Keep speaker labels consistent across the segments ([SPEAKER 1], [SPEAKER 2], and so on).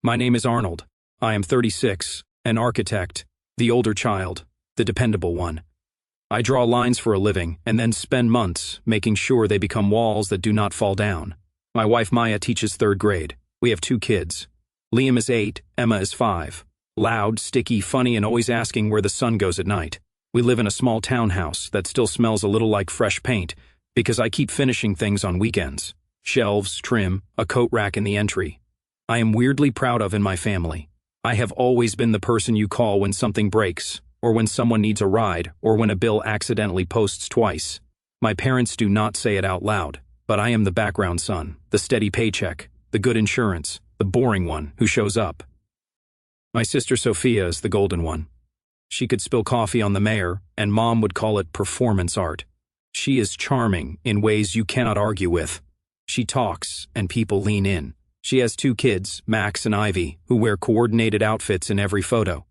[SPEAKER 1] My name is Arnold. I am 36, an architect, the older child, the dependable one. I draw lines for a living and then spend months making sure they become walls that do not fall down. My wife Maya teaches third grade. We have 2 kids. Liam is 8, Emma is 5. Loud, sticky, funny, and always asking where the sun goes at night. We live in a small townhouse that still smells a little like fresh paint because I keep finishing things on weekends. Shelves, trim, a coat rack in the entry. I am weirdly proud of in my family. I have always been the person you call when something breaks, or when someone needs a ride, or when a bill accidentally posts twice. My parents do not say it out loud, but I am the background son, the steady paycheck, the good insurance, the boring one who shows up. My sister Sophia is the golden one. She could spill coffee on the mayor, and Mom would call it performance art. She is charming in ways you cannot argue with. She talks, and people lean in. She has 2 kids, Max and Ivy, who wear coordinated outfits in every photo.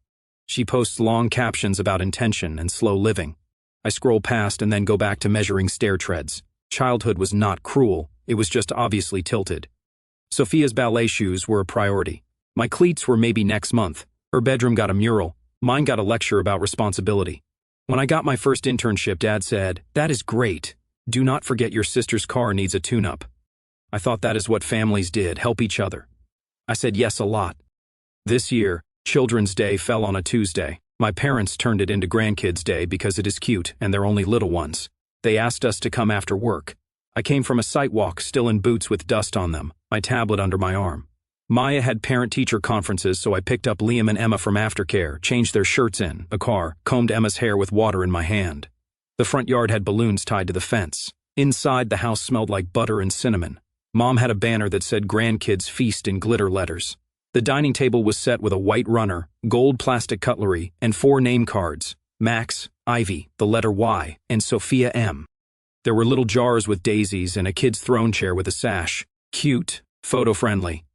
[SPEAKER 1] She posts long captions about intention and slow living. I scroll past and then go back to measuring stair treads. Childhood was not cruel, it was just obviously tilted. Sophia's ballet shoes were a priority. My cleats were maybe next month. Her bedroom got a mural. Mine got a lecture about responsibility. When I got my first internship, Dad said, "That is great. Do not forget your sister's car needs a tune-up." I thought that is what families did, help each other. I said yes a lot. This year, Children's Day fell on a Tuesday. My parents turned it into Grandkids' Day because it is cute and they're only little ones. They asked us to come after work. I came from a site walk, still in boots with dust on them, my tablet under my arm. Maya had parent-teacher conferences, so I picked up Liam and Emma from aftercare, changed their shirts in the car, combed Emma's hair with water in my hand. The front yard had balloons tied to the fence. Inside, the house smelled like butter and cinnamon. Mom had a banner that said Grandkids Feast in glitter letters. The dining table was set with a white runner, gold plastic cutlery, and 4 name cards: Max, Ivy, the letter Y, and Sophia M. There were little jars with daisies and a kid's throne chair with a sash. Cute, photo-friendly.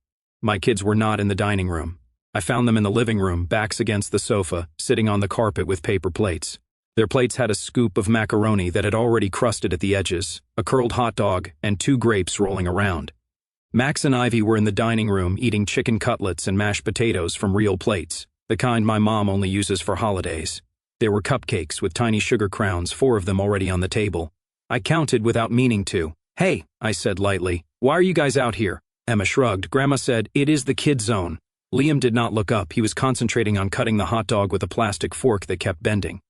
[SPEAKER 1] My kids were not in the dining room. I found them in the living room, backs against the sofa, sitting on the carpet with paper plates. Their plates had a scoop of macaroni that had already crusted at the edges, a curled hot dog, and 2 grapes rolling around. Max and Ivy were in the dining room eating chicken cutlets and mashed potatoes from real plates, the kind my mom only uses for holidays. There were cupcakes with tiny sugar crowns, 4 of them already on the table. I counted without meaning to. "Hey," I said lightly, "why are you guys out here?" Emma shrugged. Grandma said, "It is the kid zone." Liam did not look up. He was concentrating on cutting the hot dog with a plastic fork that kept bending.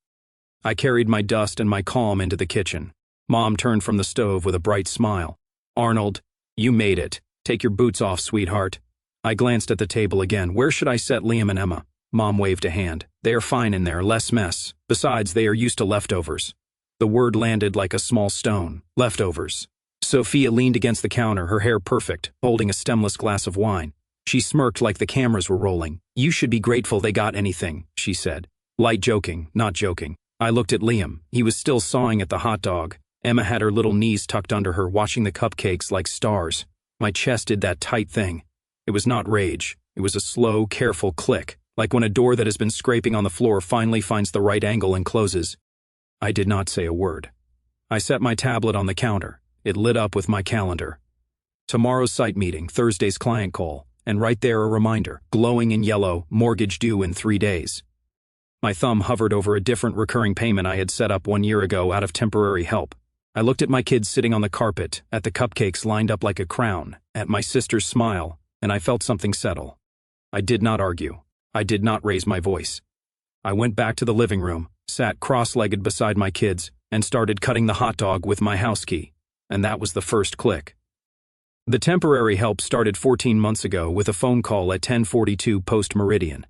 [SPEAKER 1] I carried my dust and my calm into the kitchen. Mom turned from the stove with a bright smile. "Arnold, you made it. Take your boots off, sweetheart." I glanced at the table again. Where should I set Liam and Emma? Mom waved a hand. "They are fine in there, less mess. Besides, they are used to leftovers." The word landed like a small stone. Leftovers. Sophia leaned against the counter, her hair perfect, holding a stemless glass of wine. She smirked like the cameras were rolling. "You should be grateful they got anything," she said. Light joking, not joking. I looked at Liam. He was still sawing at the hot dog. Emma had her little knees tucked under her, watching the cupcakes like stars. My chest did that tight thing. It was not rage. It was a slow, careful click, like when a door that has been scraping on the floor finally finds the right angle and closes. I did not say a word. I set my tablet on the counter. It lit up with my calendar. Tomorrow's site meeting, Thursday's client call, and right there a reminder, glowing in yellow, mortgage due in 3 days. My thumb hovered over a different recurring payment I had set up 1 year ago out of temporary help. I looked at my kids sitting on the carpet, at the cupcakes lined up like a crown, at my sister's smile, and I felt something settle. I did not argue. I did not raise my voice. I went back to the living room, sat cross-legged beside my kids, and started cutting the hot dog with my house key. And that was the first click. The temporary help started 14 months ago with a phone call at 10:42 post-meridian.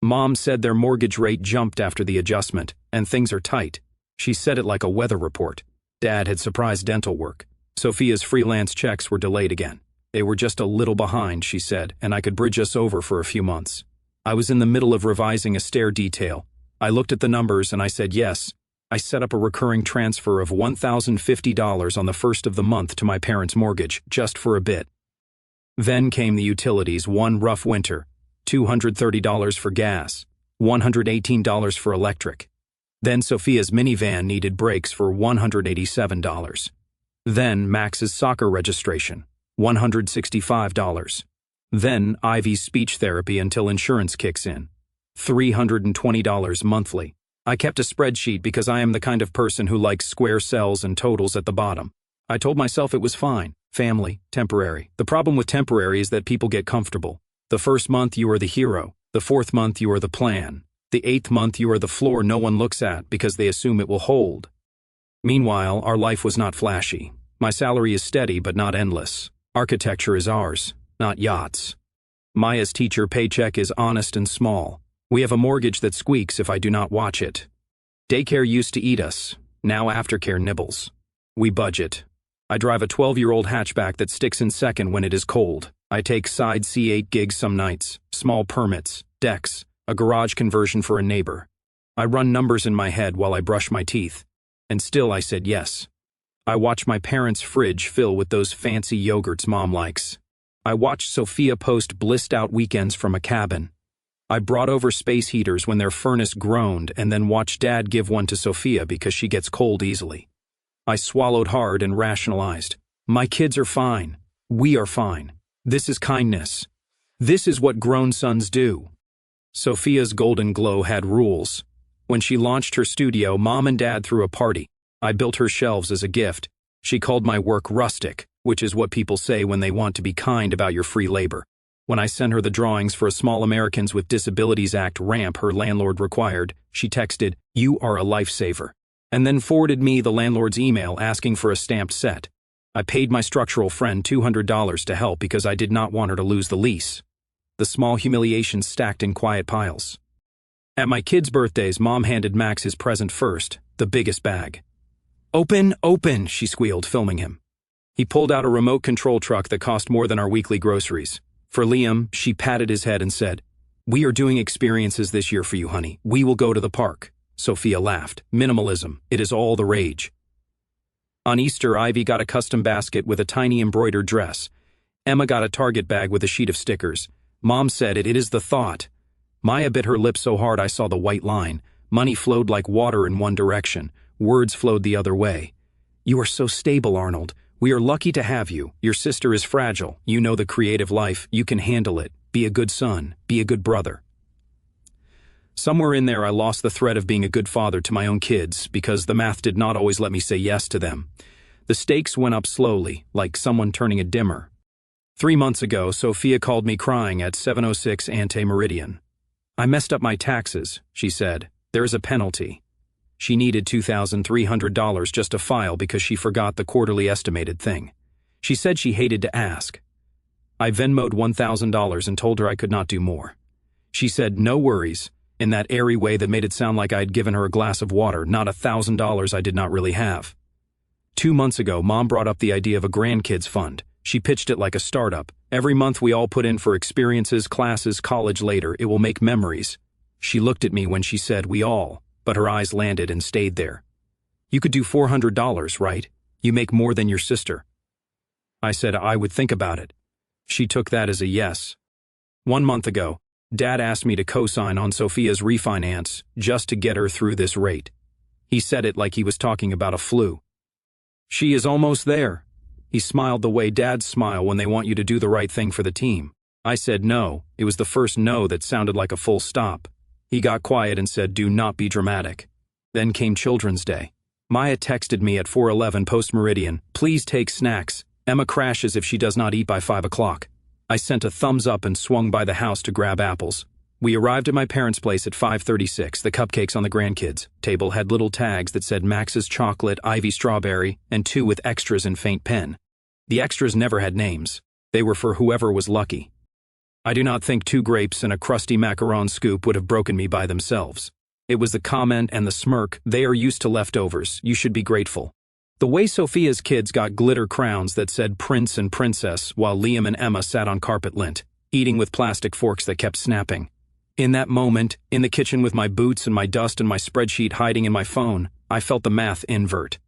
[SPEAKER 1] Mom said their mortgage rate jumped after the adjustment, and things are tight. She said it like a weather report. Dad had surprise dental work. Sophia's freelance checks were delayed again. They were just a little behind, she said, and I could bridge us over for a few months. I was in the middle of revising a stair detail. I looked at the numbers and I said yes. I set up a recurring transfer of $1,050 on the first of the month to my parents' mortgage, just for a bit. Then came the utilities, one rough winter. $230 for gas, $118 for electric. Then Sophia's minivan needed brakes for $187. Then Max's soccer registration, $165. Then Ivy's speech therapy until insurance kicks in. $320 monthly. I kept a spreadsheet because I am the kind of person who likes square cells and totals at the bottom. I told myself it was fine. Family, temporary. The problem with temporary is that people get comfortable. The first month you are the hero. The fourth month you are the plan. The eighth month you are the floor no one looks at because they assume it will hold. Meanwhile, our life was not flashy. My salary is steady but not endless. Architecture is ours, not yachts. Maya's teacher paycheck is honest and small. We have a mortgage that squeaks if I do not watch it. Daycare used to eat us. Now aftercare nibbles. We budget. I drive a 12-year-old hatchback that sticks in second when it is cold. I take side C8 gigs some nights, small permits, decks, a garage conversion for a neighbor. I run numbers in my head while I brush my teeth. And still I said yes. I watch my parents' fridge fill with those fancy yogurts Mom likes. I watched Sophia post blissed-out weekends from a cabin. I brought over space heaters when their furnace groaned and then watched Dad give one to Sophia because she gets cold easily. I swallowed hard and rationalized. My kids are fine. We are fine. This is kindness. This is what grown sons do. Sophia's golden glow had rules. When she launched her studio, Mom and Dad threw a party. I built her shelves as a gift. She called my work rustic, which is what people say when they want to be kind about your free labor. When I sent her the drawings for a Small Americans with Disabilities Act ramp her landlord required, she texted, "You are a lifesaver," and then forwarded me the landlord's email asking for a stamped set. I paid my structural friend $200 to help because I did not want her to lose the lease. The small humiliations stacked in quiet piles. At my kids' birthdays, Mom handed Max his present first, the biggest bag. "Open, open," she squealed, filming him. He pulled out a remote control truck that cost more than our weekly groceries. For Liam, she patted his head and said, "We are doing experiences this year for you, honey. We will go to the park." Sophia laughed. Minimalism. It is all the rage. On Easter, Ivy got a custom basket with a tiny embroidered dress. Emma got a Target bag with a sheet of stickers. Mom said it is the thought. Maya bit her lip so hard I saw the white line. Money flowed like water in one direction. Words flowed the other way. "You are so stable, Arnold. We are lucky to have you. Your sister is fragile. You know the creative life. You can handle it. Be a good son. Be a good brother." Somewhere in there I lost the thread of being a good father to my own kids because the math did not always let me say yes to them. The stakes went up slowly, like someone turning a dimmer. 3 months ago, Sophia called me crying at 7:06 ante meridian. "I messed up my taxes," she said. "There is a penalty." She needed $2,300 just to file because she forgot the quarterly estimated thing. She said she hated to ask. I Venmo'd $1,000 and told her I could not do more. She said, "No worries," in that airy way that made it sound like I had given her a glass of water, not $1,000 I did not really have. 2 months ago, Mom brought up the idea of a grandkids fund. She pitched it like a startup. Every month we all put in for experiences, classes, college later. It will make memories. She looked at me when she said "we all," but her eyes landed and stayed there. "You could do $400, right? You make more than your sister." I said I would think about it. She took that as a yes. 1 month ago, Dad asked me to co-sign on Sophia's refinance just to get her through this rate. He said it like he was talking about a flu. "She is almost there." He smiled the way dads smile when they want you to do the right thing for the team. I said no. It was the first no that sounded like a full stop. He got quiet and said, "Do not be dramatic." Then came Children's Day. Maya texted me at 4:11 post-meridian, "Please take snacks. Emma crashes if she does not eat by 5 o'clock. I sent a thumbs up and swung by the house to grab apples. We arrived at my parents' place at 5:36, the cupcakes on the grandkids' table had little tags that said Max's chocolate, Ivy strawberry, and 2 with extras in faint pen. The extras never had names. They were for whoever was lucky. I do not think 2 grapes and a crusty macaron scoop would have broken me by themselves. It was the comment and the smirk. "They are used to leftovers. You should be grateful." The way Sophia's kids got glitter crowns that said Prince and Princess while Liam and Emma sat on carpet lint, eating with plastic forks that kept snapping. In that moment, in the kitchen with my boots and my dust and my spreadsheet hiding in my phone, I felt the math invert.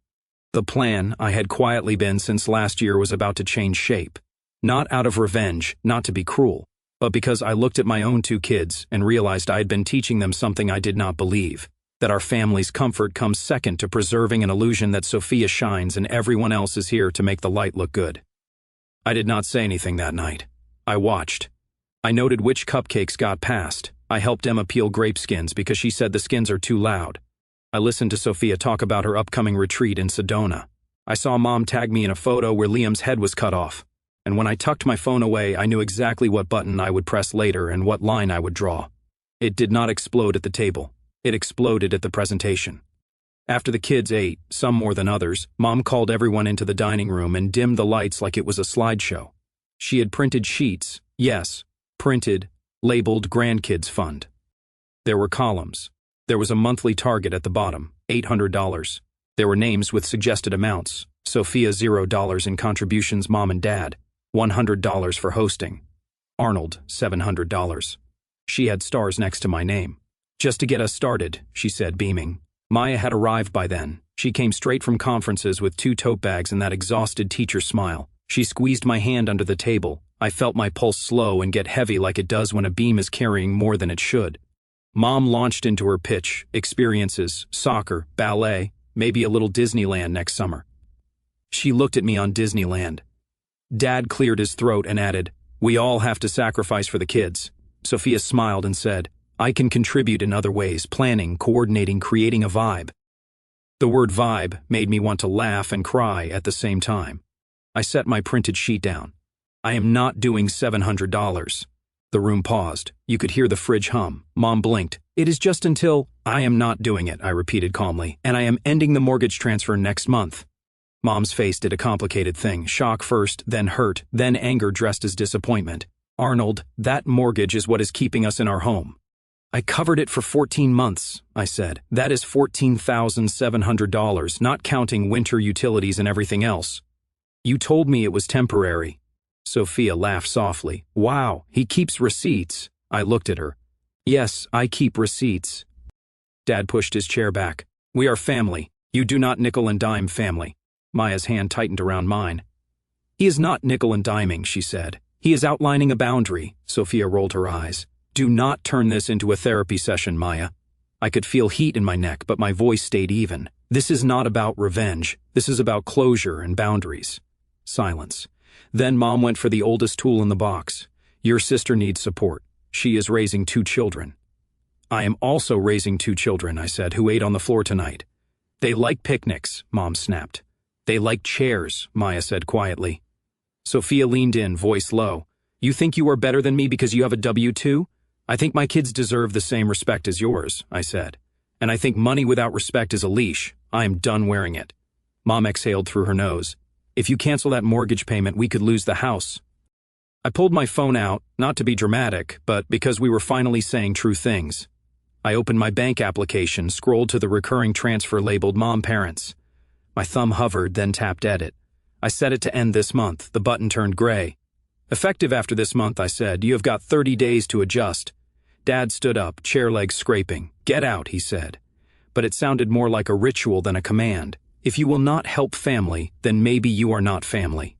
[SPEAKER 1] The plan I had quietly been since last year was about to change shape. Not out of revenge, not to be cruel, but because I looked at my own 2 kids and realized I had been teaching them something I did not believe, that our family's comfort comes second to preserving an illusion that Sophia shines and everyone else is here to make the light look good. I did not say anything that night. I watched. I noted which cupcakes got passed. I helped Emma peel grape skins because she said the skins are too loud. I listened to Sophia talk about her upcoming retreat in Sedona. I saw Mom tag me in a photo where Liam's head was cut off. And when I tucked my phone away, I knew exactly what button I would press later and what line I would draw. It did not explode at the table. It exploded at the presentation. After the kids ate, some more than others, Mom called everyone into the dining room and dimmed the lights like it was a slideshow. She had printed sheets, yes, printed, labeled Grandkids Fund. There were columns. There was a monthly target at the bottom, $800. There were names with suggested amounts. Sophia $0 in contributions, Mom and Dad, $100 for hosting. Arnold, $700. She had stars next to my name. Just to get us started, she said, beaming. Maya had arrived by then. She came straight from conferences with 2 tote bags and that exhausted teacher smile. She squeezed my hand under the table. I felt my pulse slow and get heavy like it does when a beam is carrying more than it should. Mom launched into her pitch, experiences, soccer, ballet, maybe a little Disneyland next summer. She looked at me on Disneyland. Dad cleared his throat and added, "We all have to sacrifice for the kids." Sophia smiled and said, "I can contribute in other ways, planning, coordinating, creating a vibe." The word vibe made me want to laugh and cry at the same time. I set my printed sheet down. I am not doing $700. The room paused. You could hear the fridge hum. Mom blinked. "It is just until—" "I am not doing it," I repeated calmly, "and I am ending the mortgage transfer next month." Mom's face did a complicated thing. Shock first, then hurt, then anger dressed as disappointment. "Arnold, that mortgage is what is keeping us in our home." "I covered it for 14 months, I said. "That is $14,700, not counting winter utilities and everything else." "You told me it was temporary." Sophia laughed softly. "Wow, he keeps receipts." I looked at her. "Yes, I keep receipts." Dad pushed his chair back. "We are family. You do not nickel and dime family." Maya's hand tightened around mine. "He is not nickel and diming," she said. "He is outlining a boundary." Sophia rolled her eyes. "Do not turn this into a therapy session, Maya." I could feel heat in my neck, but my voice stayed even. "This is not about revenge. This is about closure and boundaries." Silence. Then Mom went for the oldest tool in the box. "Your sister needs support. She is raising 2 children." "I am also raising 2 children," I said, "who ate on the floor tonight." "They like picnics," Mom snapped. "They like chairs," Maya said quietly. Sophia leaned in, voice low. "You think you are better than me because you have a W-2? I think my kids deserve the same respect as yours," I said. "And I think money without respect is a leash. I am done wearing it." Mom exhaled through her nose. "If you cancel that mortgage payment, we could lose the house." I pulled my phone out, not to be dramatic, but because we were finally saying true things. I opened my bank application, scrolled to the recurring transfer labeled Mom Parents. My thumb hovered, then tapped Edit. I set it to end this month. The button turned gray. "Effective after this month," I said. "You have got 30 days to adjust." Dad stood up, chair legs scraping. "Get out," he said. But it sounded more like a ritual than a command. "If you will not help family, then maybe you are not family."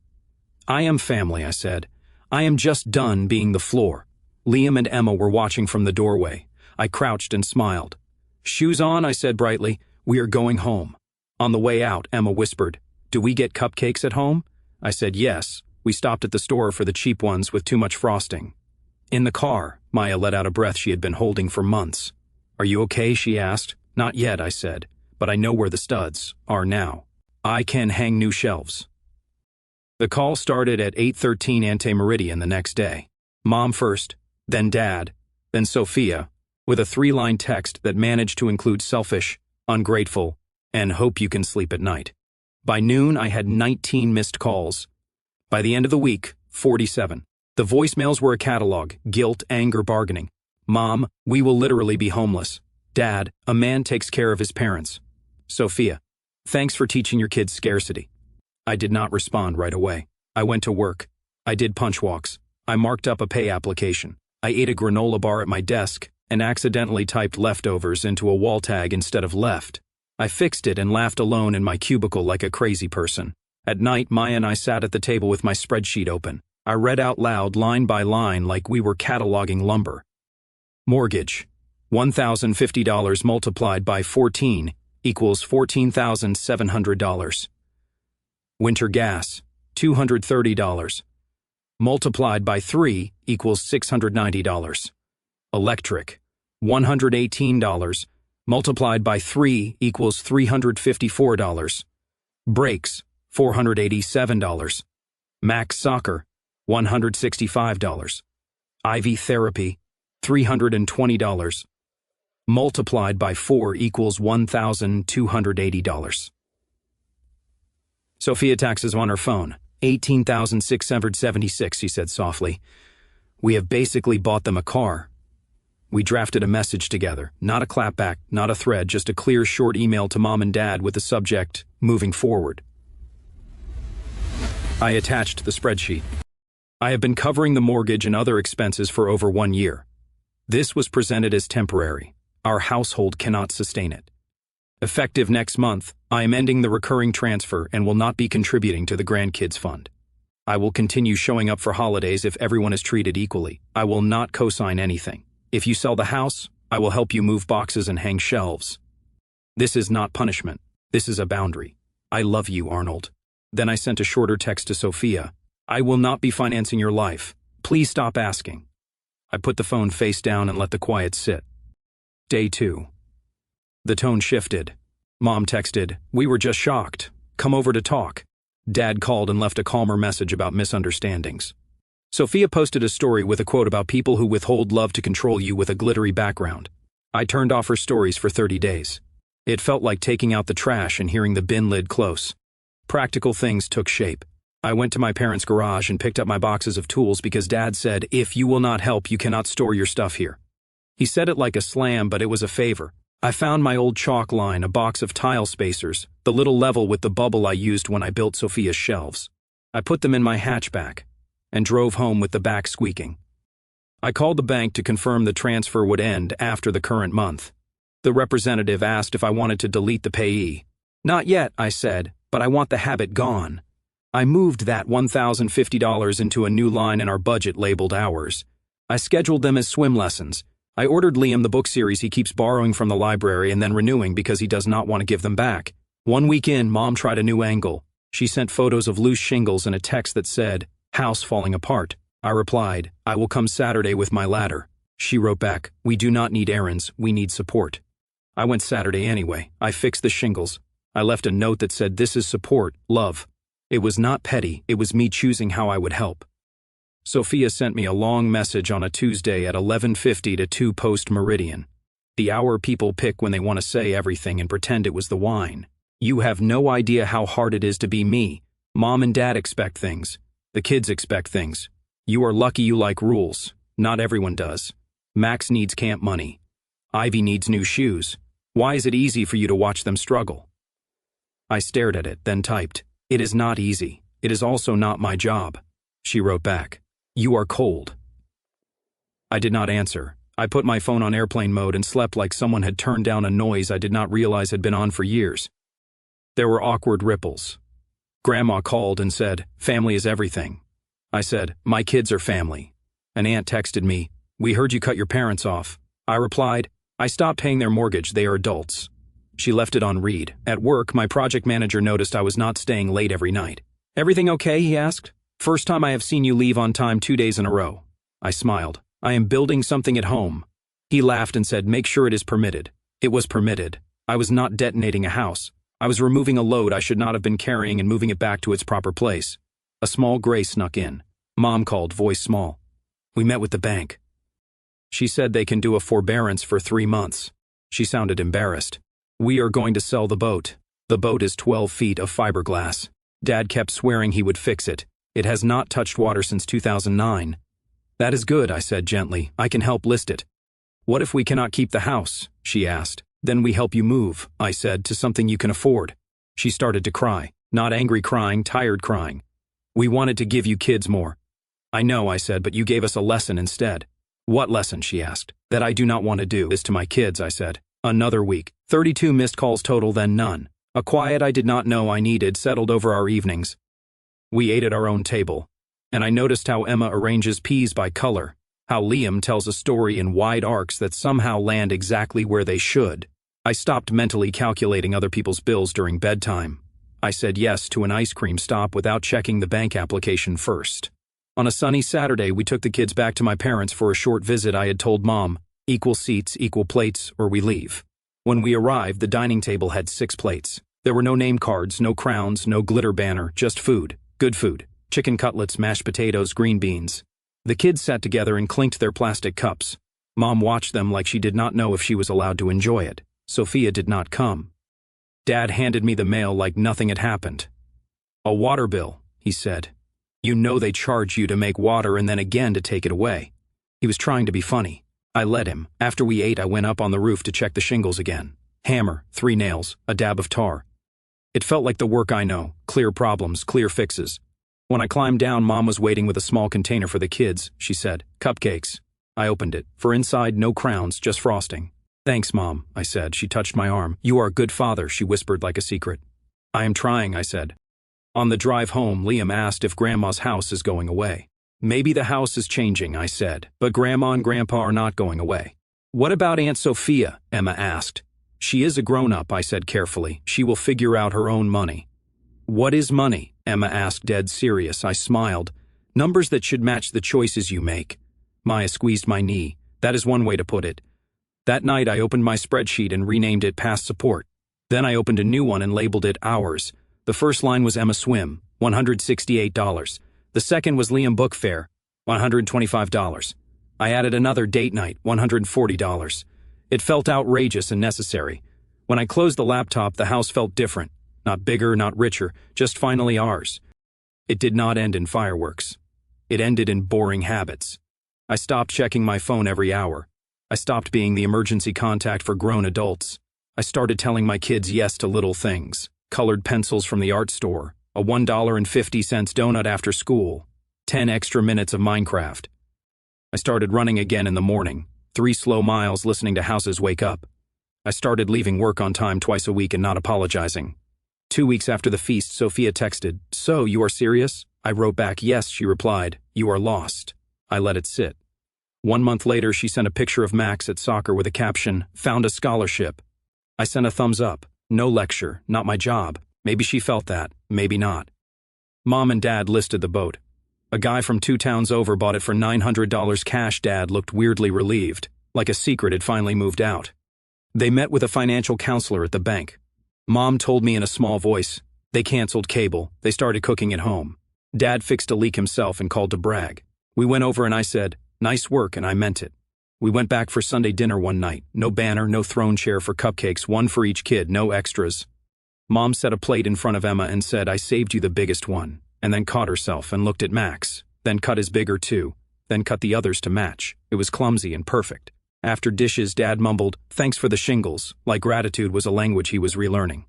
[SPEAKER 1] "I am family," I said. "I am just done being the floor." Liam and Emma were watching from the doorway. I crouched and smiled. "Shoes on," I said brightly. "We are going home." On the way out, Emma whispered, "Do we get cupcakes at home?" I said yes. We stopped at the store for the cheap ones with too much frosting. In the car, Maya let out a breath she had been holding for months. "Are you okay?" she asked. "Not yet," I said, "but I know where the studs are now. I can hang new shelves." The call started at 8:13 ante-meridian the next day. Mom first, then Dad, then Sophia, with a 3-line text that managed to include selfish, ungrateful, and hope you can sleep at night. By noon, I had 19 missed calls. By the end of the week, 47. The voicemails were a catalog: guilt, anger, bargaining. Mom, we will literally be homeless. Dad, a man takes care of his parents. Sophia, thanks for teaching your kids scarcity. I did not respond right away. I went to work. I did punch walks. I marked up a pay application. I ate a granola bar at my desk and accidentally typed leftovers into a wall tag instead of left. I fixed it and laughed alone in my cubicle like a crazy person. At night, Maya and I sat at the table with my spreadsheet open. I read out loud, line by line, like we were cataloging lumber. Mortgage, $1,050 multiplied by 14 equals $14,700. Winter gas, $230. multiplied by 3 equals $690. Electric, $118, multiplied by 3 equals $354. Brakes, $487. Max soccer, $165. IV therapy, $320. Multiplied by 4 equals $1,280. Sophia taxes on her phone. $18,676, she said softly. We have basically bought them a car. We drafted a message together. Not a clapback, not a thread, just a clear, short email to Mom and Dad with the subject, moving forward. I attached the spreadsheet. I have been covering the mortgage and other expenses for over 1 year. This was presented as temporary. Our household cannot sustain it. Effective next month, I am ending the recurring transfer and will not be contributing to the grandkids fund. I will continue showing up for holidays if everyone is treated equally. I will not co-sign anything. If you sell the house, I will help you move boxes and hang shelves. This is not punishment. This is a boundary. I love you, Arnold. Then I sent a shorter text to Sophia. I will not be financing your life. Please stop asking. I put the phone face down and let the quiet sit. Day 2. The tone shifted. Mom texted, "We were just shocked. Come over to talk." Dad called and left a calmer message about misunderstandings. Sophia posted a story with a quote about people who withhold love to control you with a glittery background. I turned off her stories for 30 days. It felt like taking out the trash and hearing the bin lid close. Practical things took shape. I went to my parents' garage and picked up my boxes of tools because Dad said, "If you will not help, you cannot store your stuff here." He said it like a slam, but it was a favor. I found my old chalk line, a box of tile spacers, the little level with the bubble I used when I built Sophia's shelves. I put them in my hatchback and drove home with the back squeaking. I called the bank to confirm the transfer would end after the current month. The representative asked if I wanted to delete the payee. "Not yet," I said, "but I want the habit gone." I moved that $1,050 into a new line in our budget labeled hours. I scheduled them as swim lessons. I ordered Liam the book series he keeps borrowing from the library and then renewing because he does not want to give them back. 1 week in, Mom tried a new angle. She sent photos of loose shingles and a text that said, "House falling apart." I replied, "I will come Saturday with my ladder." She wrote back, "We do not need errands, we need support." I went Saturday anyway. I fixed the shingles. I left a note that said, "This is support, love." It was not petty, it was me choosing how I would help. Sophia sent me a long message on a Tuesday at 11:50 to 2 post-meridian. The hour people pick when they want to say everything and pretend it was the wine. You have no idea how hard it is to be me. Mom and Dad expect things. The kids expect things. You are lucky you like rules. Not everyone does. Max needs camp money. Ivy needs new shoes. Why is it easy for you to watch them struggle? I stared at it, then typed, "It is not easy. It is also not my job." She wrote back, "You are cold." I did not answer. I put my phone on airplane mode and slept like someone had turned down a noise I did not realize had been on for years. There were awkward ripples. Grandma called and said, "Family is everything." I said, "My kids are family." An aunt texted me, "We heard you cut your parents off." I replied, "I stopped paying their mortgage, they are adults." She left it on read. At work, my project manager noticed I was not staying late every night. "Everything okay?" he asked. "First time I have seen you leave on time 2 days in a row." I smiled. "I am building something at home." He laughed and said, "Make sure it is permitted." It was permitted. I was not detonating a house. I was removing a load I should not have been carrying and moving it back to its proper place. A small gray snuck in. Mom called, voice small. "We met with the bank." She said they can do a forbearance for 3 months. She sounded embarrassed. "We are going to sell the boat. The boat is 12 feet of fiberglass. Dad kept swearing he would fix it. It has not touched water since 2009. "That is good," I said gently. "I can help list it." "What if we cannot keep the house?" she asked. "Then we help you move," I said, "to something you can afford." She started to cry. Not angry crying, tired crying. "We wanted to give you kids more." "I know," I said, "but you gave us a lesson instead." "What lesson?" she asked. "That I do not want to do this to my kids," I said. Another week. 32 missed calls total, then none. A quiet I did not know I needed settled over our evenings. We ate at our own table, and I noticed how Emma arranges peas by color, how Liam tells a story in wide arcs that somehow land exactly where they should. I stopped mentally calculating other people's bills during bedtime. I said yes to an ice cream stop without checking the bank application first. On a sunny Saturday, we took the kids back to my parents for a short visit. I had told Mom, equal seats, equal plates, or we leave. When we arrived, the dining table had 6 plates. There were no name cards, no crowns, no glitter banner, just food. Good food. Chicken cutlets, mashed potatoes, green beans. The kids sat together and clinked their plastic cups. Mom watched them like she did not know if she was allowed to enjoy it. Sophia did not come. Dad handed me the mail like nothing had happened. "A water bill," he said. "You know they charge you to make water and then again to take it away." He was trying to be funny. I let him. After we ate, I went up on the roof to check the shingles again. Hammer, 3 nails, a dab of tar. It felt like the work I know. Clear problems, clear fixes. When I climbed down, Mom was waiting with a small container for the kids. She said, "Cupcakes." I opened it. For inside, no crowns, just frosting. "Thanks, Mom," I said. She touched my arm. "You are a good father," she whispered like a secret. "I am trying," I said. On the drive home, Liam asked if Grandma's house is going away. "Maybe the house is changing," I said, "but Grandma and Grandpa are not going away." "What about Aunt Sophia?" Emma asked. "She is a grown-up," I said carefully. "She will figure out her own money." "What is money?" Emma asked, dead serious. I smiled. "Numbers that should match the choices you make." Maya squeezed my knee. "That is one way to put it." That night I opened my spreadsheet and renamed it Past Support. Then I opened a new one and labeled it Hours. The first line was Emma Swim, $168. The second was Liam Book Fair, $125. I added another date night, $140. It felt outrageous and necessary. When I closed the laptop, the house felt different. Not bigger, not richer, just finally ours. It did not end in fireworks. It ended in boring habits. I stopped checking my phone every hour. I stopped being the emergency contact for grown adults. I started telling my kids yes to little things. Colored pencils from the art store, a $1.50 donut after school, 10 extra minutes of Minecraft. I started running again in the morning, 3 slow miles listening to houses wake up. I started leaving work on time twice a week and not apologizing. 2 weeks after the feast, Sophia texted, "So, you are serious?" I wrote back, "Yes," she replied, "You are lost." I let it sit. 1 month later, she sent a picture of Max at soccer with a caption, "Found a scholarship." I sent a thumbs up. No lecture, not my job. Maybe she felt that, maybe not. Mom and Dad listed the boat. A guy from 2 towns over bought it for $900 cash. Dad looked weirdly relieved, like a secret had finally moved out. They met with a financial counselor at the bank. Mom told me in a small voice, they canceled cable, they started cooking at home. Dad fixed a leak himself and called to brag. We went over and I said, "Nice work," and I meant it. We went back for Sunday dinner one night. No banner, no throne chair for cupcakes, 1 for each kid, no extras. Mom set a plate in front of Emma and said, "I saved you the biggest one," and then caught herself and looked at Max, then cut his bigger too, then cut the others to match. It was clumsy and perfect. After dishes, Dad mumbled, "Thanks for the shingles," like gratitude was a language he was relearning.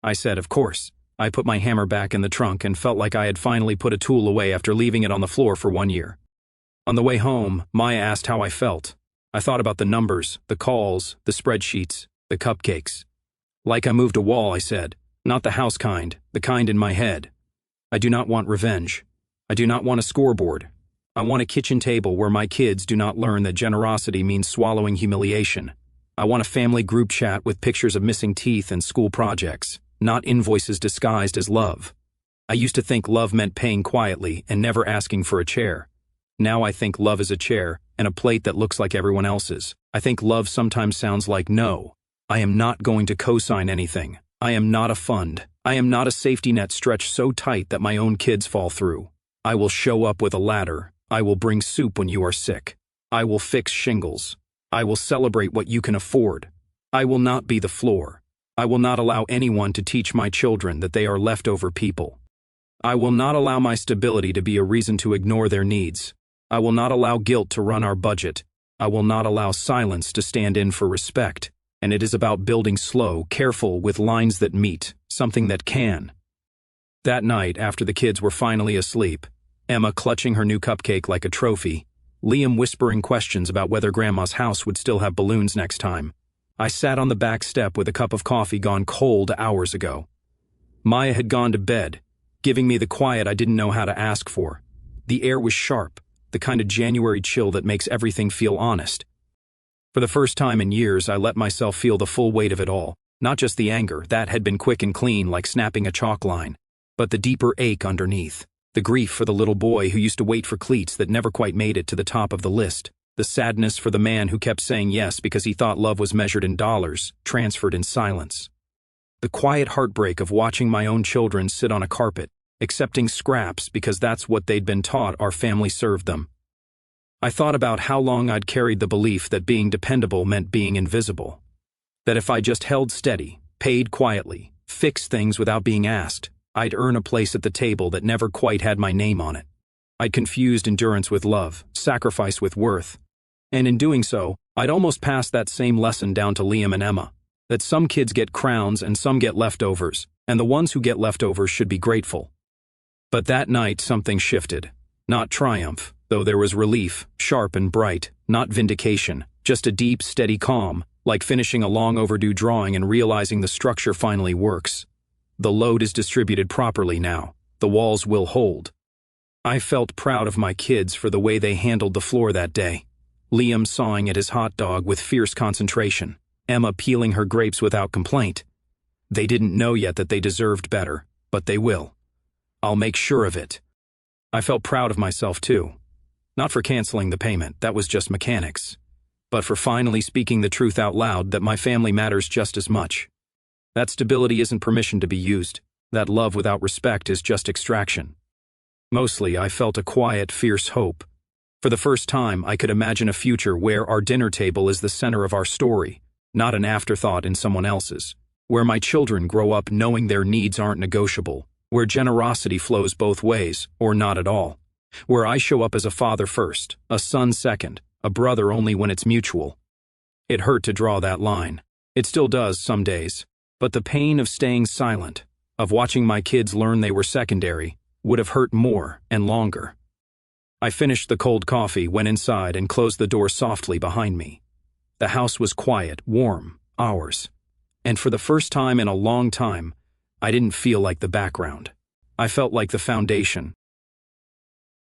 [SPEAKER 1] I said, "Of course." I put my hammer back in the trunk and felt like I had finally put a tool away after leaving it on the floor for 1 year. On the way home, Maya asked how I felt. I thought about the numbers, the calls, the spreadsheets, the cupcakes. Like I moved a wall, I said, not the house kind, the kind in my head. I do not want revenge. I do not want a scoreboard. I want a kitchen table where my kids do not learn that generosity means swallowing humiliation. I want a family group chat with pictures of missing teeth and school projects, not invoices disguised as love. I used to think love meant paying quietly and never asking for a chair. Now I think love is a chair and a plate that looks like everyone else's. I think love sometimes sounds like no. I am not going to co-sign anything. I am not a fund. I am not a safety net stretched so tight that my own kids fall through. I will show up with a ladder. I will bring soup when you are sick. I will fix shingles. I will celebrate what you can afford. I will not be the floor. I will not allow anyone to teach my children that they are leftover people. I will not allow my stability to be a reason to ignore their needs. I will not allow guilt to run our budget. I will not allow silence to stand in for respect. And it is about building slow, careful, with lines that meet, something that can. That night, after the kids were finally asleep, Emma clutching her new cupcake like a trophy, Liam whispering questions about whether Grandma's house would still have balloons next time, I sat on the back step with a cup of coffee gone cold hours ago. Maya had gone to bed, giving me the quiet I didn't know how to ask for. The air was sharp, the kind of January chill that makes everything feel honest. For the first time in years, I let myself feel the full weight of it all, not just the anger, that had been quick and clean like snapping a chalk line, but the deeper ache underneath, the The grief for the little boy who used to wait for cleats that never quite made it to the top of the list. The sadness for the man who kept saying yes because he thought love was measured in dollars, transferred in silence. The quiet heartbreak of watching my own children sit on a carpet, accepting scraps because that's what they'd been taught our family served them. I thought about how long I'd carried the belief that being dependable meant being invisible. That if I just held steady, paid quietly, fixed things without being asked, I'd earn a place at the table that never quite had my name on it. I'd confused endurance with love, sacrifice with worth. And in doing so, I'd almost passed that same lesson down to Liam and Emma. That some kids get crowns and some get leftovers, and the ones who get leftovers should be grateful. But that night something shifted. Not triumph, though there was relief, sharp and bright, not vindication, just a deep, steady calm, like finishing a long overdue drawing and realizing the structure finally works. The load is distributed properly now. The walls will hold. I felt proud of my kids for the way they handled the floor that day. Liam sawing at his hot dog with fierce concentration. Emma peeling her grapes without complaint. They didn't know yet that they deserved better, but they will. I'll make sure of it. I felt proud of myself too. Not for canceling the payment, that was just mechanics. But for finally speaking the truth out loud that my family matters just as much. That stability isn't permission to be used. That love without respect is just extraction. Mostly, I felt a quiet, fierce hope. For the first time, I could imagine a future where our dinner table is the center of our story, not an afterthought in someone else's. Where my children grow up knowing their needs aren't negotiable. Where generosity flows both ways, or not at all. Where I show up as a father first, a son second, a brother only when it's mutual. It hurt to draw that line. It still does some days. But the pain of staying silent, of watching my kids learn they were secondary, would have hurt more and longer. I finished the cold coffee, went inside, and closed the door softly behind me. The house was quiet, warm, ours. And for the first time in a long time, I didn't feel like the background. I felt like the foundation,